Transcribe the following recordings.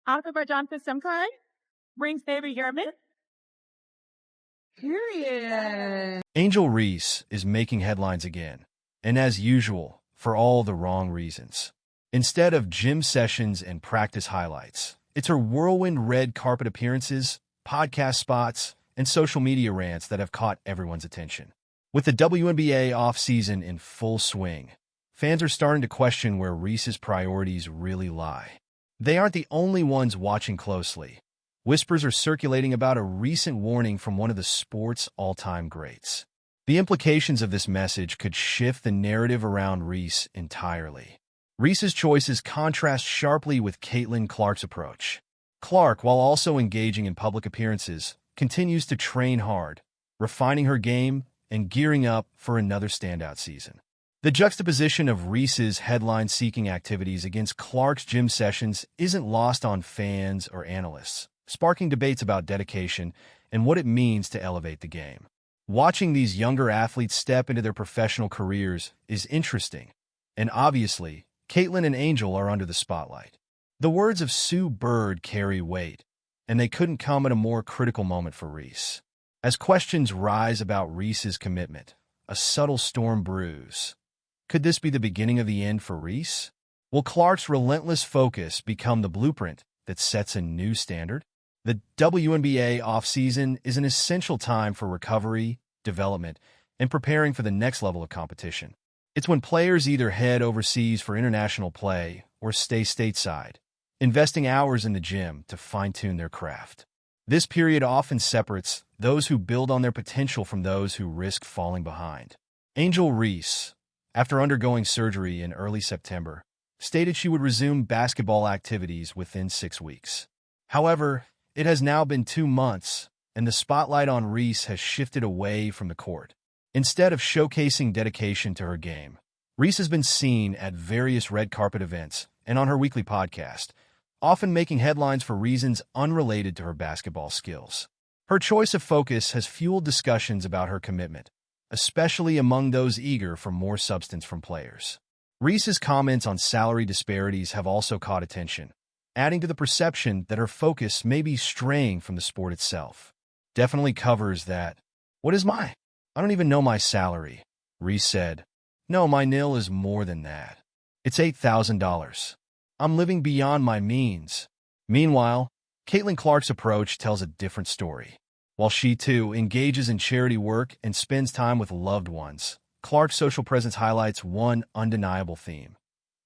Azerbaijan for some time. Brings baby German. Period. Angel Reese is making headlines again, and as usual, for all the wrong reasons. Instead of gym sessions and practice highlights, it's her whirlwind red carpet appearances, podcast spots, and social media rants that have caught everyone's attention. With the WNBA offseason in full swing, fans are starting to question where Reese's priorities really lie. They aren't the only ones watching closely. Whispers are circulating about a recent warning from one of the sport's all-time greats. The implications of this message could shift the narrative around Reese entirely. Reese's choices contrast sharply with Caitlin Clark's approach. Clark, while also engaging in public appearances, continues to train hard, refining her game and gearing up for another standout season. The juxtaposition of Reese's headline-seeking activities against Clark's gym sessions isn't lost on fans or analysts, sparking debates about dedication and what it means to elevate the game. Watching these younger athletes step into their professional careers is interesting, and obviously, Caitlin and Angel are under the spotlight. The words of Sue Bird carry weight, and they couldn't come at a more critical moment for Reese. As questions rise about Reese's commitment, a subtle storm brews. Could this be the beginning of the end for Reese? Will Clark's relentless focus become the blueprint that sets a new standard? The WNBA offseason is an essential time for recovery, development, and preparing for the next level of competition. It's when players either head overseas for international play or stay stateside, investing hours in the gym to fine-tune their craft. This period often separates those who build on their potential from those who risk falling behind. Angel Reese, after undergoing surgery in early September, stated she would resume basketball activities within 6 weeks. However, it has now been 2 months, and the spotlight on Reese has shifted away from the court. Instead of showcasing dedication to her game, Reese has been seen at various red carpet events and on her weekly podcast, often making headlines for reasons unrelated to her basketball skills. Her choice of focus has fueled discussions about her commitment, especially among those eager for more substance from players. Reese's comments on salary disparities have also caught attention, adding to the perception that her focus may be straying from the sport itself. Definitely covers that. "What is my? I don't even know my salary," Reese said. "No, my nil is more than that. It's $8,000. I'm living beyond my means." Meanwhile, Caitlin Clark's approach tells a different story. While she, too, engages in charity work and spends time with loved ones, Clark's social presence highlights one undeniable theme: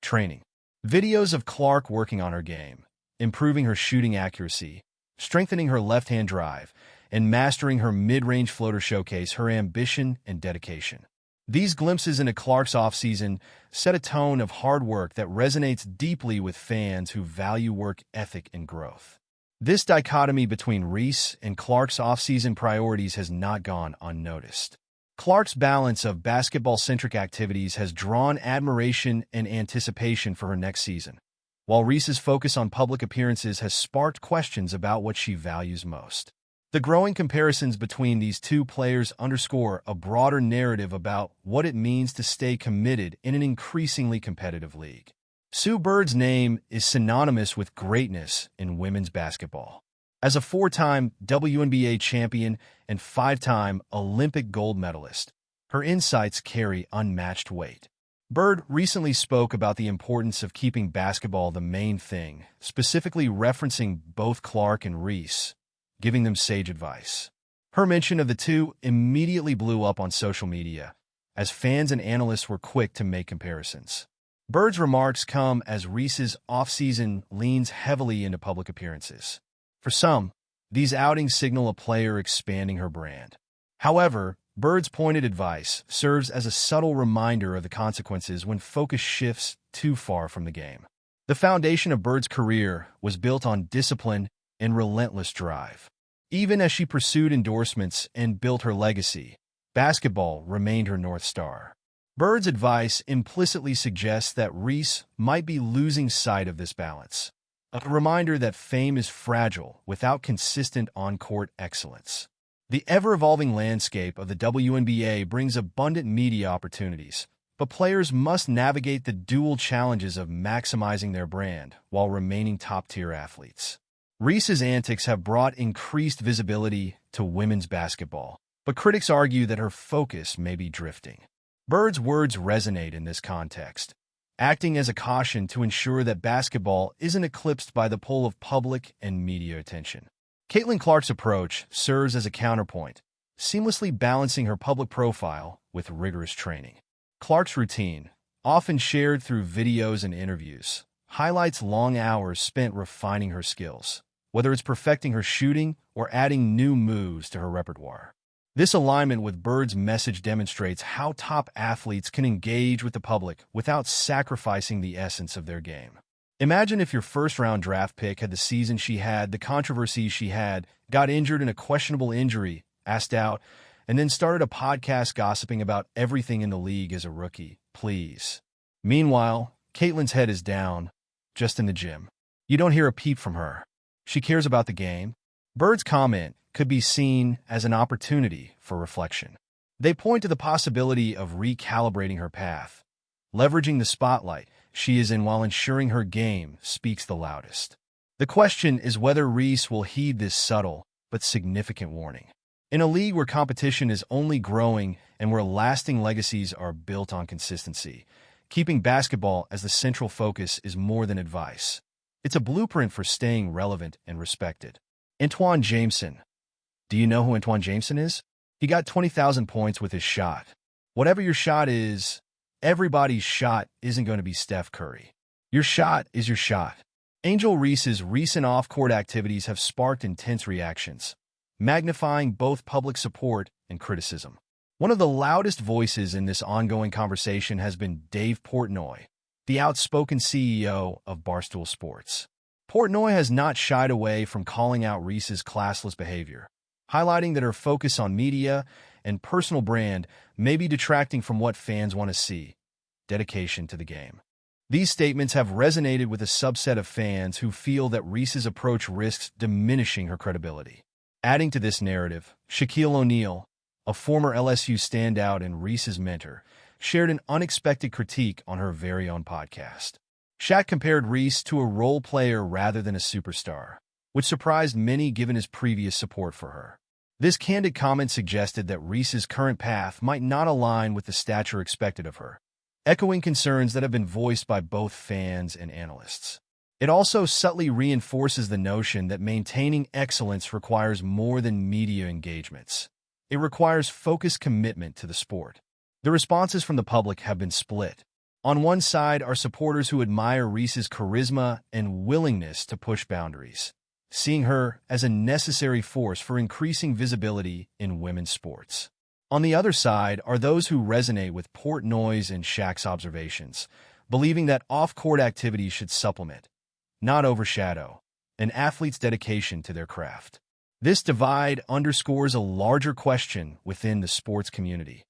training. Videos of Clark working on her game, improving her shooting accuracy, strengthening her left-hand drive, and mastering her mid-range floater showcase her ambition and dedication. These glimpses into Clark's offseason set a tone of hard work that resonates deeply with fans who value work ethic and growth. This dichotomy between Reese and Clark's offseason priorities has not gone unnoticed. Clark's balance of basketball-centric activities has drawn admiration and anticipation for her next season, while Reese's focus on public appearances has sparked questions about what she values most. The growing comparisons between these two players underscore a broader narrative about what it means to stay committed in an increasingly competitive league. Sue Bird's name is synonymous with greatness in women's basketball. As a 4-time WNBA champion and 5-time Olympic gold medalist, her insights carry unmatched weight. Bird recently spoke about the importance of keeping basketball the main thing, specifically referencing both Clark and Reese, giving them sage advice. Her mention of the two immediately blew up on social media, as fans and analysts were quick to make comparisons. Bird's remarks come as Reese's offseason leans heavily into public appearances. For some, these outings signal a player expanding her brand. However, Bird's pointed advice serves as a subtle reminder of the consequences when focus shifts too far from the game. The foundation of Bird's career was built on discipline and relentless drive. Even as she pursued endorsements and built her legacy, basketball remained her North Star. Bird's advice implicitly suggests that Reese might be losing sight of this balance, a reminder that fame is fragile without consistent on-court excellence. The ever-evolving landscape of the WNBA brings abundant media opportunities, but players must navigate the dual challenges of maximizing their brand while remaining top-tier athletes. Reese's antics have brought increased visibility to women's basketball, but critics argue that her focus may be drifting. Bird's words resonate in this context, acting as a caution to ensure that basketball isn't eclipsed by the pull of public and media attention. Caitlin Clark's approach serves as a counterpoint, seamlessly balancing her public profile with rigorous training. Clark's routine, often shared through videos and interviews, highlights long hours spent refining her skills, whether it's perfecting her shooting or adding new moves to her repertoire. This alignment with Bird's message demonstrates how top athletes can engage with the public without sacrificing the essence of their game. Imagine if your first-round draft pick had the season she had, the controversies she had, got injured in a questionable injury, asked out, and then started a podcast gossiping about everything in the league as a rookie. Please. Meanwhile, Caitlin's head is down, just in the gym. You don't hear a peep from her. She cares about the game. Bird's comment could be seen as an opportunity for reflection. They point to the possibility of recalibrating her path, leveraging the spotlight she is in while ensuring her game speaks the loudest. The question is whether Reese will heed this subtle but significant warning. In a league where competition is only growing and where lasting legacies are built on consistency, keeping basketball as the central focus is more than advice. It's a blueprint for staying relevant and respected. Antoine Jameson. Do you know who Antoine Jameson is? He got 20,000 points with his shot. Whatever your shot is, everybody's shot isn't going to be Steph Curry. Your shot is your shot. Angel Reese's recent off-court activities have sparked intense reactions, magnifying both public support and criticism. One of the loudest voices in this ongoing conversation has been Dave Portnoy, the outspoken CEO of Barstool Sports. Portnoy has not shied away from calling out Reese's classless behavior, highlighting that her focus on media and personal brand may be detracting from what fans want to see: dedication to the game. These statements have resonated with a subset of fans who feel that Reese's approach risks diminishing her credibility. Adding to this narrative, Shaquille O'Neal, a former LSU standout and Reese's mentor, shared an unexpected critique on her very own podcast. Shaq compared Reese to a role player rather than a superstar, which surprised many given his previous support for her. This candid comment suggested that Reese's current path might not align with the stature expected of her, echoing concerns that have been voiced by both fans and analysts. It also subtly reinforces the notion that maintaining excellence requires more than media engagements. It requires focused commitment to the sport. The responses from the public have been split. On one side are supporters who admire Reese's charisma and willingness to push boundaries, seeing her as a necessary force for increasing visibility in women's sports. On the other side are those who resonate with Portnoy's and Shaq's observations, believing that off-court activities should supplement, not overshadow, an athlete's dedication to their craft. This divide underscores a larger question within the sports community.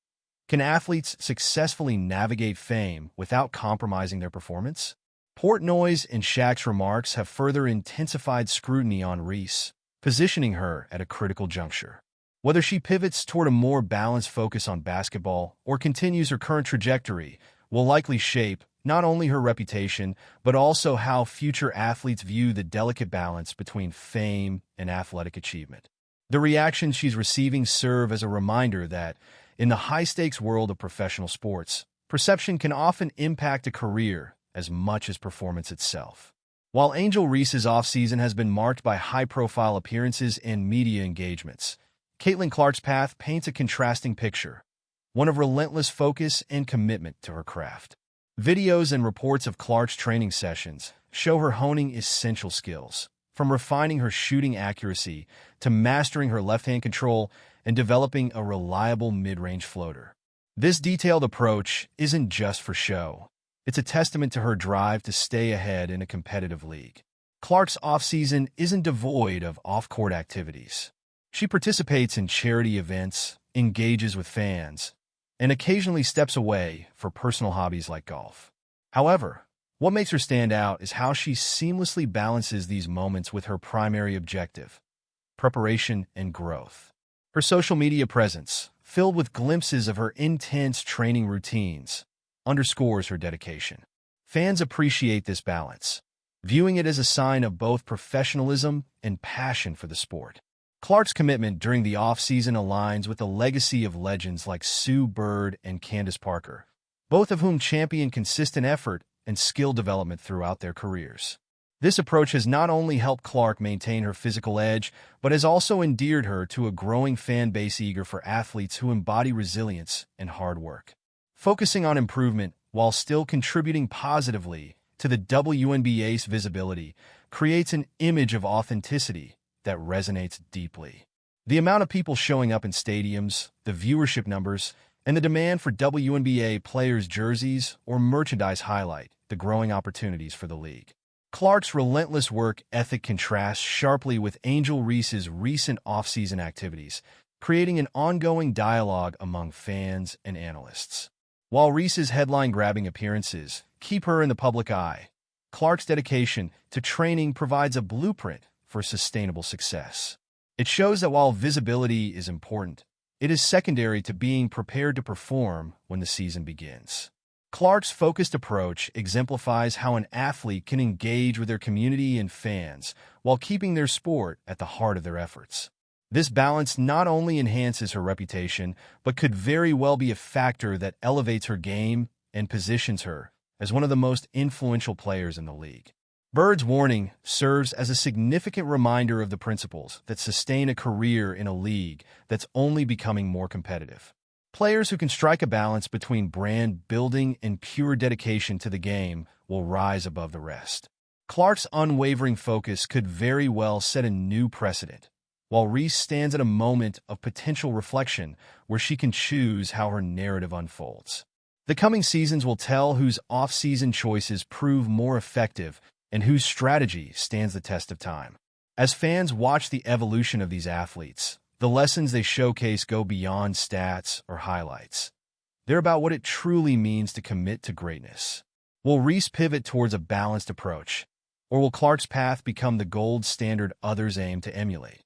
Can athletes successfully navigate fame without compromising their performance? Portnoy's and Shaq's remarks have further intensified scrutiny on Reese, positioning her at a critical juncture. Whether she pivots toward a more balanced focus on basketball or continues her current trajectory will likely shape not only her reputation, but also how future athletes view the delicate balance between fame and athletic achievement. The reactions she's receiving serve as a reminder that, in the high-stakes world of professional sports, perception can often impact a career as much as performance itself. While Angel Reese's offseason has been marked by high-profile appearances and media engagements, Caitlin Clark's path paints a contrasting picture, one of relentless focus and commitment to her craft. Videos and reports of Clark's training sessions show her honing essential skills, from refining her shooting accuracy to mastering her left-hand control and developing a reliable mid-range floater. This detailed approach isn't just for show. It's a testament to her drive to stay ahead in a competitive league. Clark's offseason isn't devoid of off-court activities. She participates in charity events, engages with fans, and occasionally steps away for personal hobbies like golf. However, what makes her stand out is how she seamlessly balances these moments with her primary objective: preparation and growth. Her social media presence, filled with glimpses of her intense training routines, underscores her dedication. Fans appreciate this balance, viewing it as a sign of both professionalism and passion for the sport. Clark's commitment during the off-season aligns with the legacy of legends like Sue Bird and Candace Parker, both of whom championed consistent effort and skill development throughout their careers. This approach has not only helped Clark maintain her physical edge, but has also endeared her to a growing fan base eager for athletes who embody resilience and hard work. Focusing on improvement while still contributing positively to the WNBA's visibility creates an image of authenticity that resonates deeply. The amount of people showing up in stadiums, the viewership numbers, and the demand for WNBA players' jerseys or merchandise highlight the growing opportunities for the league. Clark's relentless work ethic contrasts sharply with Angel Reese's recent off-season activities, creating an ongoing dialogue among fans and analysts. While Reese's headline-grabbing appearances keep her in the public eye, Clark's dedication to training provides a blueprint for sustainable success. It shows that while visibility is important, it is secondary to being prepared to perform when the season begins. Clark's focused approach exemplifies how an athlete can engage with their community and fans while keeping their sport at the heart of their efforts. This balance not only enhances her reputation, but could very well be a factor that elevates her game and positions her as one of the most influential players in the league. Bird's warning serves as a significant reminder of the principles that sustain a career in a league that's only becoming more competitive. Players who can strike a balance between brand building and pure dedication to the game will rise above the rest. Clark's unwavering focus could very well set a new precedent, while Reese stands at a moment of potential reflection where she can choose how her narrative unfolds. The coming seasons will tell whose off-season choices prove more effective and whose strategy stands the test of time. As fans watch the evolution of these athletes, the lessons they showcase go beyond stats or highlights. They're about what it truly means to commit to greatness. Will Reese pivot towards a balanced approach, or will Clark's path become the gold standard others aim to emulate?